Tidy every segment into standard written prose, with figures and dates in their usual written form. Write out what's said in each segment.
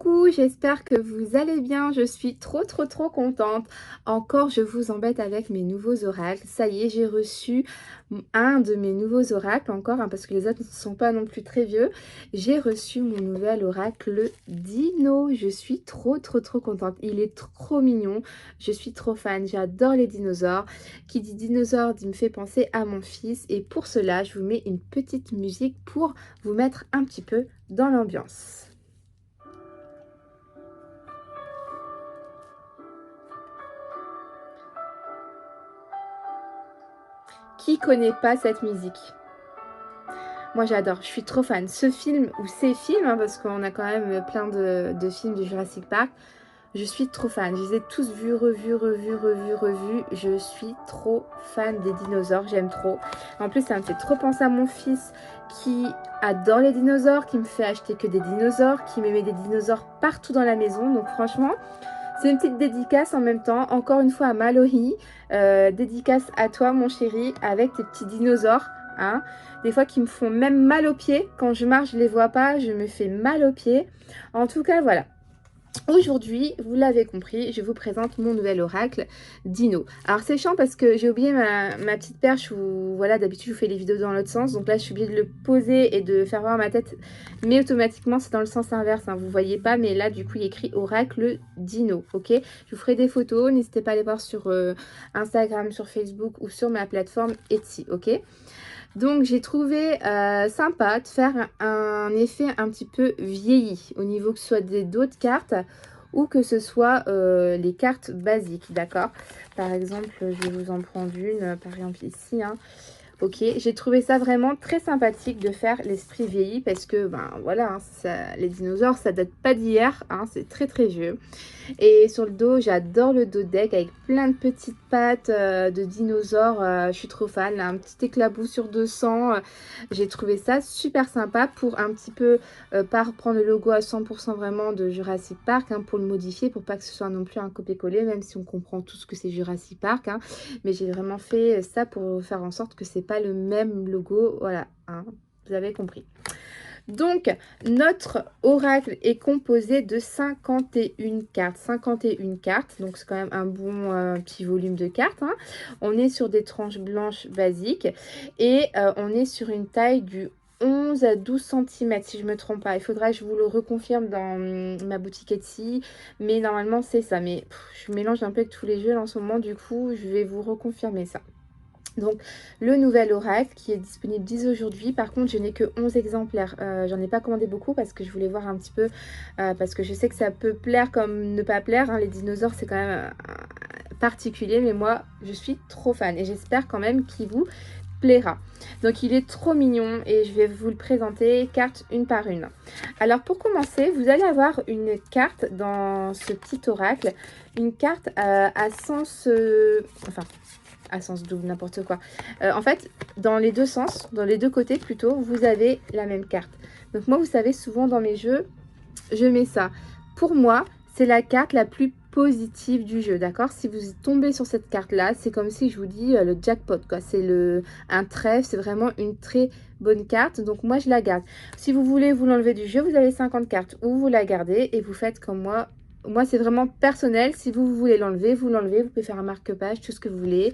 Coucou, j'espère que vous allez bien. Je suis trop contente. Encore, je vous embête avec mes nouveaux oracles. Ça y est, j'ai reçu un de mes nouveaux oracles encore, parce que les autres ne sont pas non plus très vieux. J'ai reçu mon nouvel oracle, le Dino. Je suis trop contente. Il est trop mignon. Je suis trop fan. J'adore les dinosaures. Qui dit dinosaure me fait penser à mon fils. Et pour cela, je vous mets une petite musique pour vous mettre un petit peu dans l'ambiance. Qui connaît pas cette musique? Moi j'adore, je suis trop fan. Ce film, ou ces films, parce qu'on a quand même plein de films du Jurassic Park, je suis trop fan. Je les ai tous vus, revus. Je suis trop fan des dinosaures, j'aime trop. En plus, ça me fait trop penser à mon fils qui adore les dinosaures, qui me fait acheter que des dinosaures, qui me met des dinosaures partout dans la maison. Donc franchement, c'est une petite dédicace en même temps, encore une fois à Mallory. Dédicace à toi mon chéri, avec tes petits dinosaures. Hein, des fois qui me font même mal aux pieds. Quand je marche, je les vois pas, je me fais mal aux pieds. En tout cas, voilà. Aujourd'hui, vous l'avez compris, je vous présente mon nouvel oracle, Dino. Alors c'est chiant parce que j'ai oublié ma petite perche où, voilà, d'habitude je vous fais les vidéos dans l'autre sens. Donc là, je suis obligée de le poser et de faire voir ma tête. Mais automatiquement, c'est dans le sens inverse, hein, vous voyez pas. Mais là, du coup, il est écrit oracle Dino, ok? Je vous ferai des photos, n'hésitez pas à les voir sur Instagram, sur Facebook ou sur ma plateforme Etsy, ok? Donc j'ai trouvé sympa de faire un effet un petit peu vieilli au niveau que ce soit des d'autres cartes ou que ce soit les cartes basiques, d'accord? Par exemple, je vais vous en prendre une, par exemple ici, hein. Ok, j'ai trouvé ça vraiment très sympathique de faire l'esprit vieilli parce que, ben voilà, hein, les dinosaures, ça date pas d'hier, hein, c'est très vieux. Et sur le dos, j'adore le dos deck avec plein de petites pattes de dinosaures. Je suis trop fan. Là, un petit éclaboussure sur 200. J'ai trouvé ça super sympa pour un petit peu, pas reprendre le logo à 100% vraiment de Jurassic Park, hein, pour le modifier, pour pas que ce soit non plus un copier-coller, même si on comprend tout ce que c'est Jurassic Park. Hein. Mais j'ai vraiment fait ça pour faire en sorte que c'est pas le même logo. Voilà, hein, vous avez compris. Donc, notre oracle est composé de 51 cartes. 51 cartes, donc c'est quand même un bon petit volume de cartes. Hein. On est sur des tranches blanches basiques et on est sur une taille du 11 à 12 cm, si je ne me trompe pas. Il faudra que je vous le reconfirme dans ma boutique Etsy, mais normalement c'est ça. Mais je mélange un peu avec tous les jeux là, en ce moment, du coup, je vais vous reconfirmer ça. Donc, le nouvel oracle qui est disponible dès aujourd'hui. Par contre, je n'ai que 11 exemplaires. J'en ai pas commandé beaucoup parce que je voulais voir un petit peu. Parce que je sais que ça peut plaire comme ne pas plaire. Hein. Les dinosaures, c'est quand même particulier. Mais moi, je suis trop fan. Et j'espère quand même qu'il vous plaira. Donc, il est trop mignon. Et je vais vous le présenter carte une par une. Alors, pour commencer, vous allez avoir une carte dans ce petit oracle. Une carte à sens... enfin... à sens double, n'importe quoi. En fait, dans les deux sens, dans les deux côtés plutôt, vous avez la même carte. Donc moi, vous savez, souvent dans mes jeux, je mets ça. Pour moi, c'est la carte la plus positive du jeu, d'accord? Si vous tombez sur cette carte-là, c'est comme si je vous dis le jackpot, quoi. C'est un trèfle, c'est vraiment une très bonne carte. Donc moi, je la garde. Si vous voulez vous l'enlever du jeu, vous avez 50 cartes. Ou vous la gardez et vous faites comme moi. Moi, c'est vraiment personnel. Si vous voulez l'enlever, vous l'enlevez. Vous pouvez faire un marque-page, tout ce que vous voulez.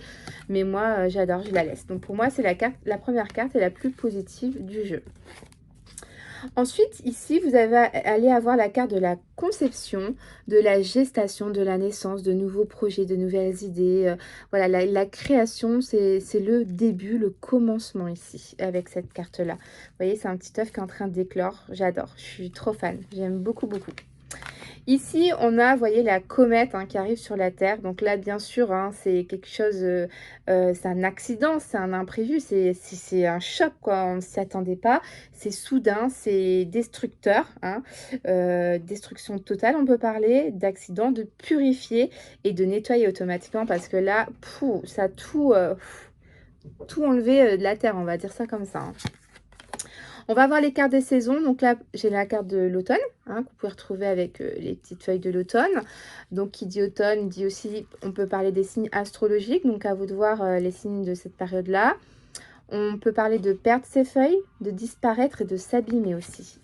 Mais moi, j'adore, je la laisse. Donc, pour moi, c'est la première carte et la plus positive du jeu. Ensuite, ici, vous allez avoir la carte de la conception, de la gestation, de la naissance, de nouveaux projets, de nouvelles idées. Voilà, la création, c'est le début, le commencement ici, avec cette carte-là. Vous voyez, c'est un petit œuf qui est en train d'éclore. J'adore, je suis trop fan. J'aime beaucoup. Ici, on a, vous voyez, la comète hein, qui arrive sur la Terre. Donc là, bien sûr, hein, c'est quelque chose, c'est un accident, c'est un imprévu, c'est un choc, quoi. On ne s'y attendait pas. C'est soudain, c'est destructeur. Hein. Destruction totale, on peut parler, d'accident, de purifier et de nettoyer automatiquement parce que là, ça a tout enlevé de la Terre, on va dire ça comme ça. Hein. On va voir les cartes des saisons. Donc là, j'ai la carte de l'automne, hein, que vous pouvez retrouver avec les petites feuilles de l'automne. Donc, qui dit automne, dit aussi, on peut parler des signes astrologiques. Donc, à vous de voir les signes de cette période-là. On peut parler de perdre ses feuilles, de disparaître et de s'abîmer aussi.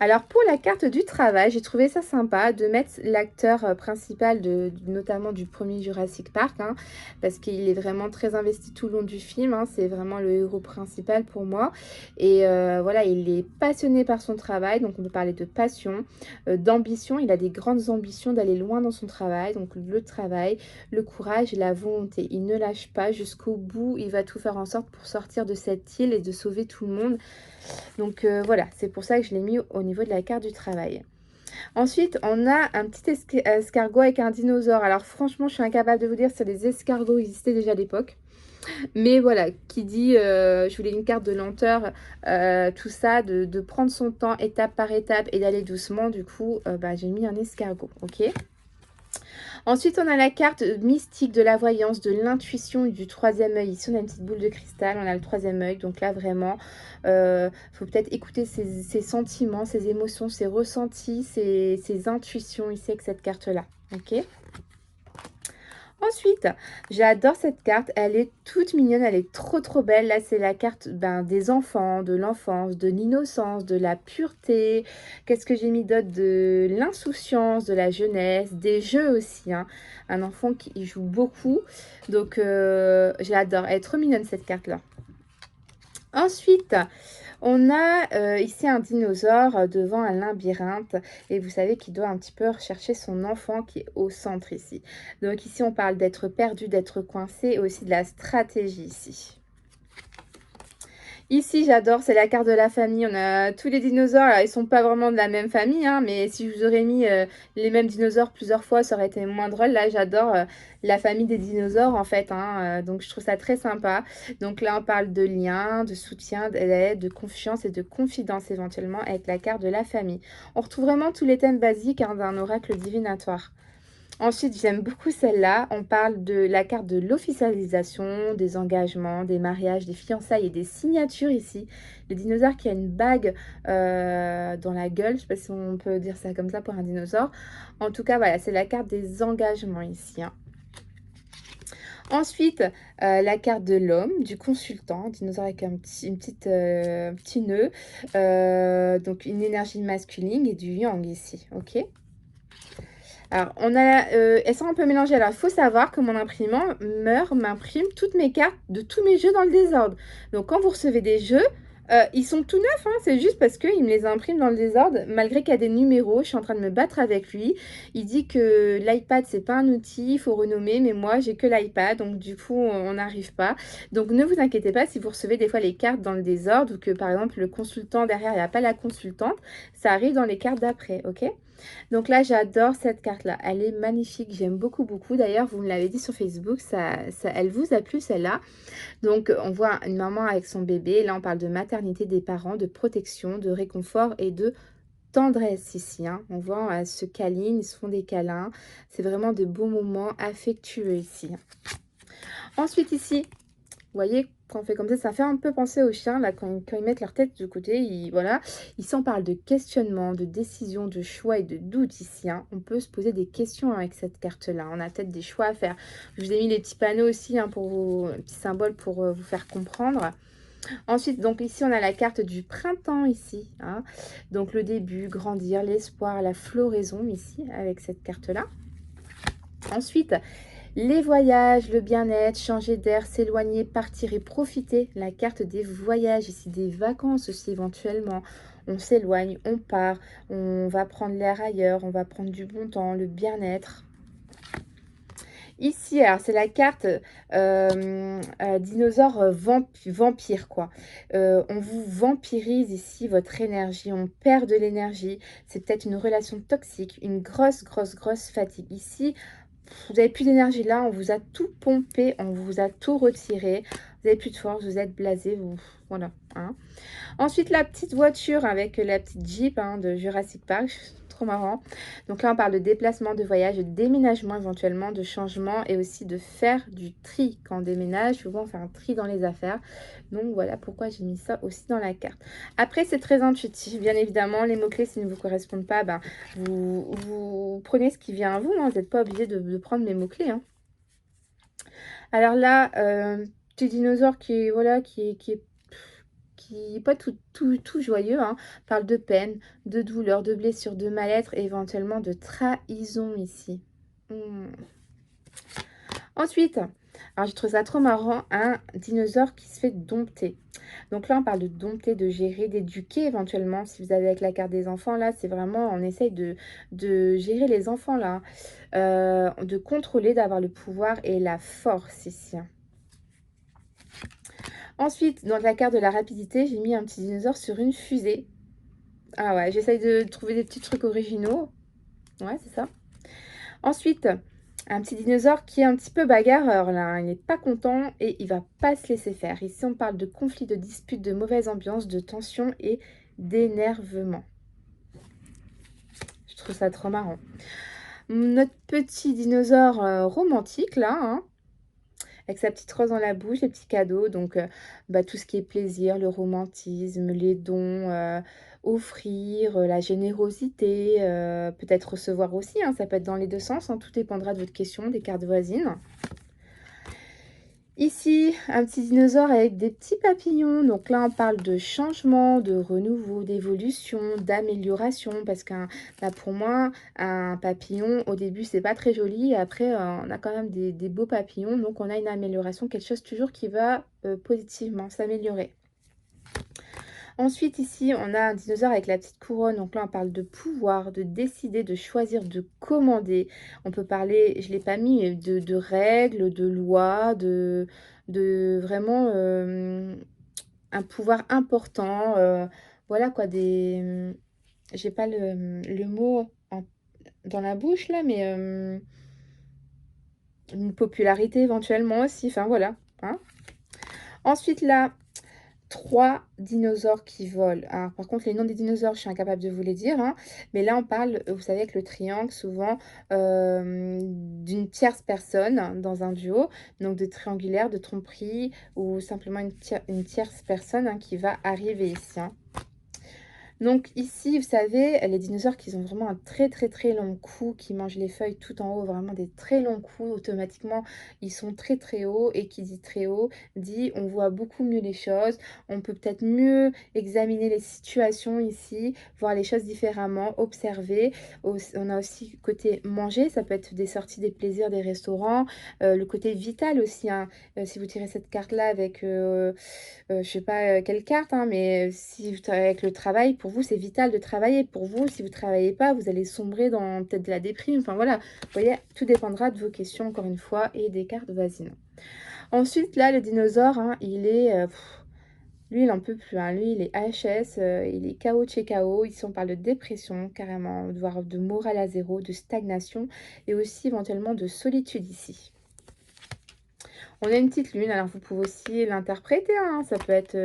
Alors pour la carte du travail, j'ai trouvé ça sympa de mettre l'acteur principal notamment du premier Jurassic Park, hein, parce qu'il est vraiment très investi tout le long du film, hein, c'est vraiment le héros principal pour moi. Et voilà, il est passionné par son travail, donc on peut parler de passion, d'ambition, il a des grandes ambitions d'aller loin dans son travail, donc le travail, le courage et la volonté. Il ne lâche pas jusqu'au bout, il va tout faire en sorte pour sortir de cette île et de sauver tout le monde. Donc voilà, c'est pour ça que je l'ai mis au niveau de la carte du travail. Ensuite, on a un petit escargot avec un dinosaure. Alors franchement, je suis incapable de vous dire si les escargots existaient déjà à l'époque. Mais voilà, qui dit, je voulais une carte de lenteur, tout ça, de prendre son temps étape par étape et d'aller doucement. Du coup, bah, j'ai mis un escargot, ok. Ensuite, on a la carte mystique de la voyance, de l'intuition et du troisième œil. Ici, on a une petite boule de cristal, on a le troisième œil. Donc là, vraiment, faut peut-être écouter ses sentiments, ses émotions, ses ressentis, ses intuitions ici avec cette carte-là. Ok. Ensuite, j'adore cette carte, elle est toute mignonne, elle est trop belle. Là, c'est la carte des enfants, de l'enfance, de l'innocence, de la pureté. Qu'est-ce que j'ai mis d'autre? De l'insouciance, de la jeunesse, des jeux aussi, hein. Un enfant qui y joue beaucoup. Donc, j'adore. Elle est trop mignonne cette carte-là. Ensuite, on a ici un dinosaure devant un labyrinthe et vous savez qu'il doit un petit peu rechercher son enfant qui est au centre ici. Donc ici, on parle d'être perdu, d'être coincé et aussi de la stratégie ici. Ici, j'adore, c'est la carte de la famille. On a tous les dinosaures. Alors, ils sont pas vraiment de la même famille, hein, mais si je vous aurais mis les mêmes dinosaures plusieurs fois, ça aurait été moins drôle. Là, j'adore la famille des dinosaures, en fait, hein, donc, je trouve ça très sympa. Donc là, on parle de lien, de soutien, d'aide, de confiance et de confidence, éventuellement, avec la carte de la famille. On retrouve vraiment tous les thèmes basiques, hein, d'un oracle divinatoire. Ensuite, j'aime beaucoup celle-là. On parle de la carte de l'officialisation, des engagements, des mariages, des fiançailles et des signatures ici. Le dinosaure qui a une bague dans la gueule. Je ne sais pas si on peut dire ça comme ça pour un dinosaure. En tout cas, voilà, c'est la carte des engagements ici, hein. Ensuite, la carte de l'homme, du consultant, dinosaure avec un petit nœud. Donc, une énergie masculine et du yang ici, ok? Alors, elles sont un peu mélangées. Alors, il faut savoir que mon imprimant m'imprime toutes mes cartes de tous mes jeux dans le désordre. Donc, quand vous recevez des jeux, ils sont tout neufs, hein, c'est juste parce qu'il me les imprime dans le désordre, malgré qu'il y a des numéros. Je suis en train de me battre avec lui. Il dit que l'iPad, c'est pas un outil, il faut renommer, mais moi, j'ai que l'iPad, donc du coup, on n'arrive pas. Donc, ne vous inquiétez pas si vous recevez des fois les cartes dans le désordre ou que, par exemple, le consultant derrière, il n'y a pas la consultante, ça arrive dans les cartes d'après, ok? Donc là, j'adore cette carte-là. Elle est magnifique. J'aime beaucoup. D'ailleurs, vous me l'avez dit sur Facebook, elle vous a plu celle-là. Donc, on voit une maman avec son bébé. Là, on parle de maternité des parents, de protection, de réconfort et de tendresse ici, hein. On voit, elles se câlinent, ils se font des câlins. C'est vraiment de beaux moments affectueux ici. Ensuite, ici, vous voyez, quand on fait comme ça fait un peu penser aux chiens, là, quand ils mettent leur tête de côté, voilà. Ici, on parle de questionnement, de décision, de choix et de doute ici, hein. On peut se poser des questions avec cette carte-là. On a peut-être des choix à faire. Je vous ai mis les petits panneaux aussi, hein, petits symboles pour vous faire comprendre. Ensuite, donc ici, on a la carte du printemps ici, hein. Donc, le début, grandir, l'espoir, la floraison ici, avec cette carte-là. Ensuite, les voyages, le bien-être, changer d'air, s'éloigner, partir et profiter. La carte des voyages, ici des vacances aussi éventuellement. On s'éloigne, on part, on va prendre l'air ailleurs, on va prendre du bon temps, le bien-être. Ici, alors c'est la carte dinosaure vampire, quoi. On vous vampirise ici votre énergie, on perd de l'énergie. C'est peut-être une relation toxique, une grosse fatigue. Ici, vous n'avez plus d'énergie là, on vous a tout pompé, on vous a tout retiré. Vous n'avez plus de force, vous êtes blasé, voilà, hein. Ensuite, la petite voiture avec la petite Jeep, hein, de Jurassic Park. Trop marrant. Donc là, on parle de déplacement, de voyage, de déménagement éventuellement, de changement et aussi de faire du tri quand on déménage. Souvent, on fait un tri dans les affaires. Donc voilà pourquoi j'ai mis ça aussi dans la carte. Après, c'est très intuitif. Bien évidemment, les mots-clés, s'ils ne vous correspondent pas, ben, vous prenez ce qui vient à vous, hein. Vous n'êtes pas obligé de prendre mes mots-clés, hein. Alors là, petit dinosaure qui est qui, pas tout joyeux, hein. Parle de peine, de douleur, de blessure, de mal-être et éventuellement de trahison ici. Hmm. Ensuite, alors j'ai trouvé ça trop marrant, un dinosaure qui se fait dompter. Donc là, on parle de dompter, de gérer, d'éduquer éventuellement. Si vous avez avec la carte des enfants, là, c'est vraiment, on essaye de gérer les enfants là. De contrôler, d'avoir le pouvoir et la force ici. Ensuite, dans la carte de la rapidité, j'ai mis un petit dinosaure sur une fusée. Ah ouais, j'essaye de trouver des petits trucs originaux. Ouais, c'est ça. Ensuite, un petit dinosaure qui est un petit peu bagarreur là, hein. Il n'est pas content et il va pas se laisser faire. Ici, on parle de conflit, de dispute, de mauvaise ambiance, de tension et d'énervement. Je trouve ça trop marrant. Notre petit dinosaure romantique là, hein, avec sa petite rose dans la bouche, les petits cadeaux, donc tout ce qui est plaisir, le romantisme, les dons, offrir, la générosité, peut-être recevoir aussi, hein, ça peut être dans les deux sens, hein, tout dépendra de votre question, des cartes voisines. Ici, un petit dinosaure avec des petits papillons. Donc là, on parle de changement, de renouveau, d'évolution, d'amélioration. Parce qu'un, pour moi, un papillon, au début, c'est pas très joli. Et après, on a quand même des beaux papillons. Donc, on a une amélioration, quelque chose toujours qui va positivement s'améliorer. Ensuite, ici, on a un dinosaure avec la petite couronne. Donc là, on parle de pouvoir, de décider, de choisir, de commander. On peut parler, je ne l'ai pas mis, mais de règles, de lois, de vraiment un pouvoir important. Voilà quoi, des... j'ai pas le mot dans la bouche là, mais une popularité éventuellement aussi. Enfin voilà. Hein. Ensuite là, 3 dinosaures qui volent. Alors, par contre, les noms des dinosaures, je suis incapable de vous les dire, hein. Mais là, on parle, vous savez, avec le triangle, souvent, d'une tierce personne dans un duo. Donc, de triangulaire, de tromperie, ou simplement une tierce personne hein, qui va arriver ici. Hein. Donc ici, vous savez, les dinosaures qui ont vraiment un très long cou, qui mangent les feuilles tout en haut, vraiment des très longs coups, automatiquement, ils sont très hauts. Et qui dit très haut, dit on voit beaucoup mieux les choses, on peut peut-être mieux examiner les situations ici, voir les choses différemment, observer. On a aussi côté manger, ça peut être des sorties, des plaisirs, des restaurants, le côté vital aussi. Hein. Si vous tirez cette carte-là avec je sais pas quelle carte, hein, mais si vous travaillez avec le travail, pour vous, c'est vital de travailler. Pour vous, si vous ne travaillez pas, vous allez sombrer dans peut-être de la déprime. Enfin voilà, vous voyez, tout dépendra de vos questions, encore une fois, et des cartes voisines. Ensuite, là, le dinosaure, hein, il est... lui, il n'en peut plus. Hein. Lui, il est HS, il est KO chez KO. Ici, on parle de dépression, carrément, voire de morale à zéro, de stagnation, et aussi éventuellement de solitude ici. On a une petite lune, alors vous pouvez aussi l'interpréter, hein. Ça peut être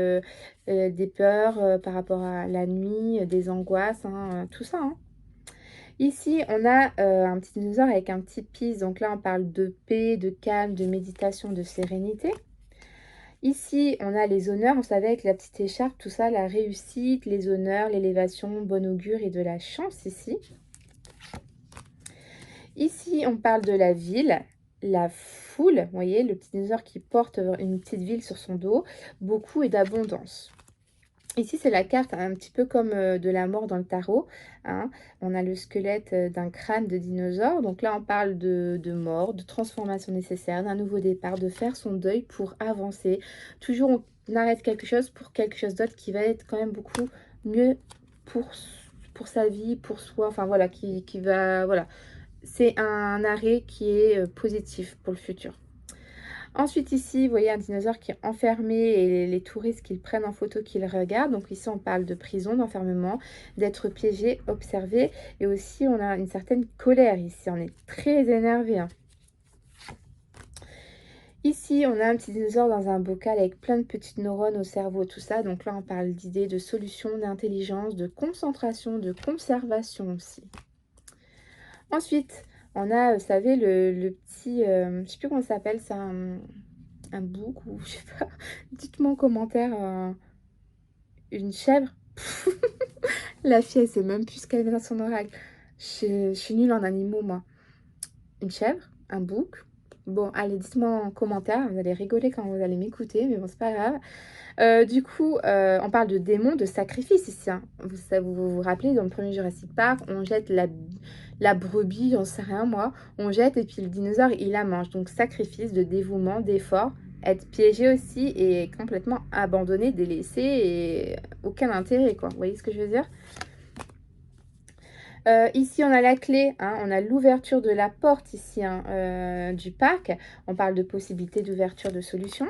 des peurs par rapport à la nuit, des angoisses, hein, tout ça. Hein. Ici, on a un petit dinosaure avec un petit pis, donc là on parle de paix, de calme, de méditation, de sérénité. Ici, on a les honneurs, vous savez, avec la petite écharpe, tout ça, la réussite, les honneurs, l'élévation, bon augure et de la chance ici. Ici, on parle de la ville, la foule, vous voyez, le petit dinosaure qui porte une petite ville sur son dos, beaucoup et d'abondance. Ici, c'est la carte un petit peu comme de la mort dans le tarot. Hein. On a le squelette d'un crâne de dinosaure. Donc là, on parle de mort, de transformation nécessaire, d'un nouveau départ, de faire son deuil pour avancer. Toujours, on arrête quelque chose pour quelque chose d'autre qui va être quand même beaucoup mieux pour sa vie, pour soi. Enfin voilà, qui va... Voilà. C'est un arrêt qui est positif pour le futur. Ensuite ici, vous voyez un dinosaure qui est enfermé et les touristes qui le prennent en photo, qui le regardent. Donc ici, on parle de prison, d'enfermement, d'être piégé, observé. Et aussi, on a une certaine colère ici. On est très énervé. Hein. Ici, on a un petit dinosaure dans un bocal avec plein de petites neurones au cerveau, tout ça. Donc là, on parle d'idées, de solutions, d'intelligence, de concentration, de conservation aussi. Ensuite, on a, vous savez, le petit, je ne sais plus comment ça s'appelle, c'est un bouc ou je sais pas. Dites-moi en commentaire, une chèvre. La fille, elle sait même plus ce qu'elle met dans son oreille. Je suis nulle en animaux, moi. Une chèvre, un bouc, Bon, allez, dites-moi en commentaire, vous allez rigoler quand vous allez m'écouter, mais bon, c'est pas grave. Du coup, on parle de démons, de sacrifices ici, hein. Vous rappelez, dans le premier Jurassic Park, on jette la brebis, j'en sais rien moi, on jette et puis le dinosaure, il la mange. Donc sacrifice, de dévouement, d'effort, être piégé aussi et complètement abandonné, délaissé et aucun intérêt, quoi. Vous voyez ce que je veux dire? Ici, on a la clé, hein, on a l'ouverture de la porte ici, hein, du parc. On parle de possibilités d'ouverture de solutions.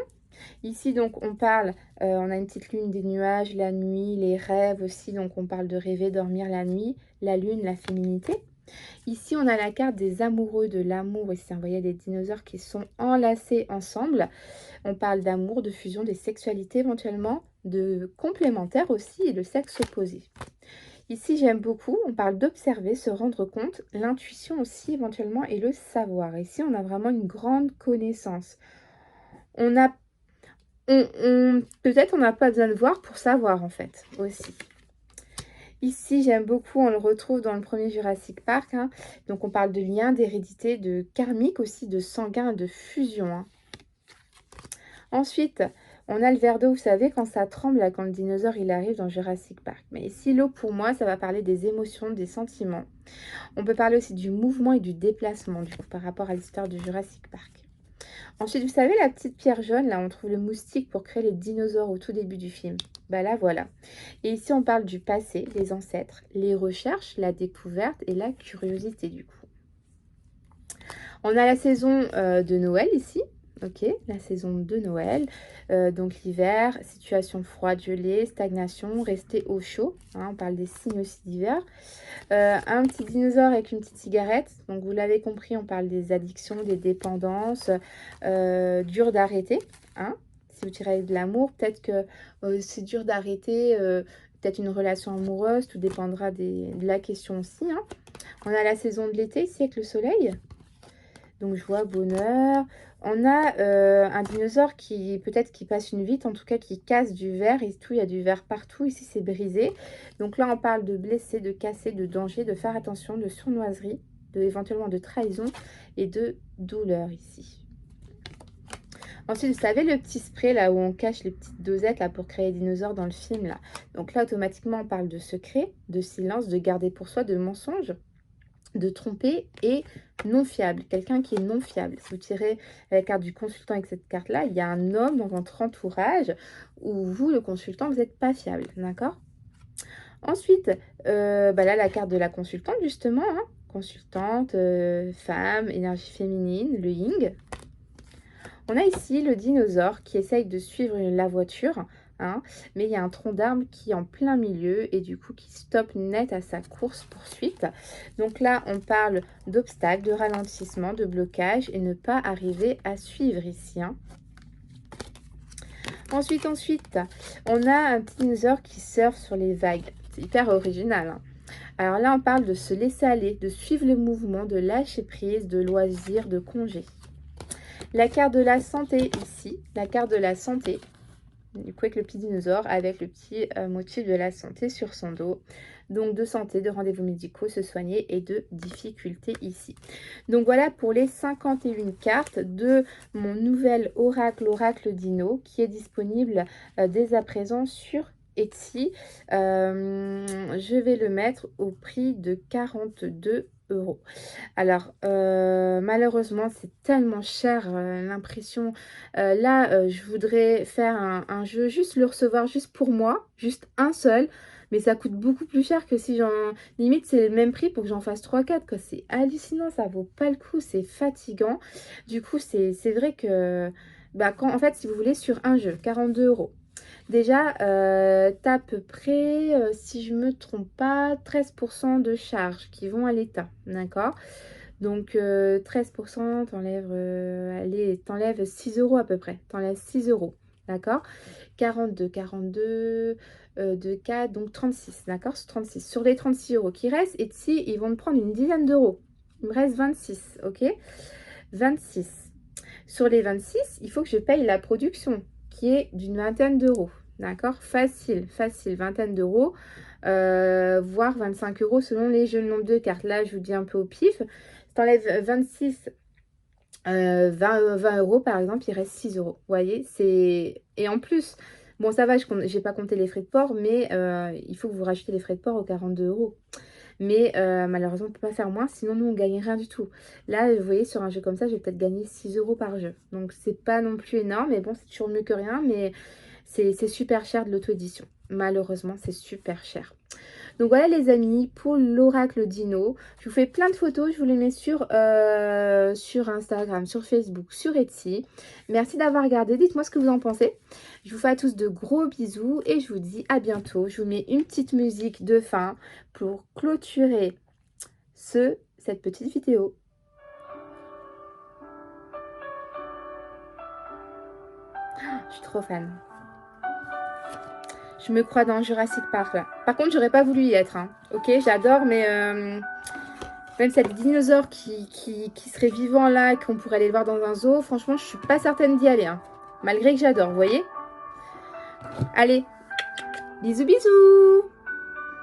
Ici, donc, on a une petite lune, des nuages, la nuit, les rêves aussi. Donc, on parle de rêver, dormir la nuit, la lune, la féminité. Ici, on a la carte des amoureux, de l'amour. Ici, vous voyez des dinosaures qui sont enlacés ensemble. On parle d'amour, de fusion, des sexualités éventuellement, de complémentaires aussi et le sexe opposé. Ici, j'aime beaucoup, on parle d'observer, se rendre compte, l'intuition aussi éventuellement et le savoir. Ici, on a vraiment une grande connaissance. On a, peut-être on n'a pas besoin de voir pour savoir en fait aussi. Ici, j'aime beaucoup, on le retrouve dans le premier Jurassic Park, hein. Donc, on parle de lien, d'hérédité, de karmique aussi, de sanguin, de fusion, hein. Ensuite, on a le verre d'eau, vous savez, quand ça tremble, là, quand le dinosaure il arrive dans Jurassic Park. Mais ici, l'eau, pour moi, ça va parler des émotions, des sentiments. On peut parler aussi du mouvement et du déplacement, du coup, par rapport à l'histoire du Jurassic Park. Ensuite, vous savez, la petite pierre jaune, là, on trouve le moustique pour créer les dinosaures au tout début du film. Bah là, voilà. Et ici, on parle du passé, des ancêtres, les recherches, la découverte et la curiosité, du coup. On a la saison de Noël ici. Ok, la saison de Noël, donc l'hiver, situation froide, gelée, stagnation, rester au chaud, hein, on parle des signes aussi d'hiver. Un petit dinosaure avec une petite cigarette, donc vous l'avez compris, on parle des addictions, des dépendances, dur d'arrêter, hein. Si vous tirez de l'amour, peut-être que c'est dur d'arrêter, peut-être une relation amoureuse, tout dépendra de la question aussi, hein. On a la saison de l'été ici avec le soleil. Donc joie, bonheur. On a un dinosaure qui peut-être qui passe une vitre, en tout cas qui casse du verre et tout. Il y a du verre partout. Ici, c'est brisé. Donc là, on parle de blesser, de casser, de danger, de faire attention, de sournoiserie, éventuellement de trahison et de douleur ici. Ensuite, vous savez le petit spray là où on cache les petites dosettes là pour créer les dinosaures dans le film là. Donc là, automatiquement, on parle de secret, de silence, de garder pour soi, de mensonge, de tromper et non fiable, quelqu'un qui est non fiable. Si vous tirez la carte du consultant avec cette carte-là, il y a un homme dans votre entourage où vous, le consultant, vous n'êtes pas fiable, d'accord? Ensuite, bah là, la carte de la consultante, justement, hein, consultante, femme, énergie féminine, le yin. On a ici le dinosaure qui essaye de suivre la voiture, hein, mais il y a un tronc d'arbre qui est en plein milieu et du coup qui stoppe net à sa course-poursuite. Donc là, on parle d'obstacles, de ralentissement, de blocage et ne pas arriver à suivre ici, hein. Ensuite, on a un petit dinosaure qui surfe sur les vagues. C'est hyper original, hein. Alors là, on parle de se laisser aller, de suivre le mouvement, de lâcher prise, de loisir, de congé. La carte de la santé ici, la carte de la santé, du coup avec le petit dinosaure, avec le petit motif de la santé sur son dos. Donc de santé, de rendez-vous médicaux, se soigner et de difficultés ici. Donc voilà pour les 51 cartes de mon nouvel oracle Dino qui est disponible dès à présent sur Etsy. Je vais le mettre au prix de 42 €. Alors, malheureusement, c'est tellement cher, l'impression. Là, je voudrais faire un jeu, juste le recevoir juste pour moi, juste un seul, mais ça coûte beaucoup plus cher que si j'en limite, c'est le même prix pour que j'en fasse trois quatre quoi. C'est hallucinant, ça vaut pas le coup, c'est fatigant. Du coup, c'est vrai que, bah, quand en fait, si vous voulez, sur un jeu, 42 €. Déjà, tu as à peu près, si je me trompe pas, 13% de charges qui vont à l'État, d'accord? Donc 13%, allez, tu 6 € à peu près, tu enlèves 6 €, d'accord? 42, 2 4, donc 36, d'accord? Sur 36. Sur les 36 € qui restent, et si ils vont te prendre une dizaine d'euros. Il me reste 26, OK? 26. Sur les 26, il faut que je paye la production qui est d'une vingtaine d'euros. D'accord? Facile, facile, vingtaine d'euros, voire 25 € selon les jeux, le nombre de cartes. Là, je vous dis un peu au pif. Si tu enlèves 26 20 € par exemple, il reste 6 €. Vous voyez, c'est et en plus, bon ça va, j'ai pas compté les frais de port, mais il faut que vous rajoutez les frais de port aux 42 €. Mais malheureusement, on peut pas faire moins, sinon nous, on gagne rien du tout. Là, vous voyez, sur un jeu comme ça, je vais peut-être gagner 6 € par jeu. Donc c'est pas non plus énorme, mais bon, c'est toujours mieux que rien, mais c'est super cher de l'auto-édition. Malheureusement, c'est super cher. Donc voilà les amis, pour l'oracle dino, je vous fais plein de photos, je vous les mets sur Instagram, sur Facebook, sur Etsy. Merci d'avoir regardé, dites-moi ce que vous en pensez. Je vous fais à tous de gros bisous et je vous dis à bientôt. Je vous mets une petite musique de fin pour clôturer cette petite vidéo. Je suis trop fan. Je me crois dans Jurassic Park là. Par contre, j'aurais pas voulu y être. Hein. Ok, j'adore, mais même s'il y a des dinosaures qui seraient vivants là et qu'on pourrait aller le voir dans un zoo, franchement, je suis pas certaine d'y aller. Hein. Malgré que j'adore, vous voyez. Allez, bisous bisous.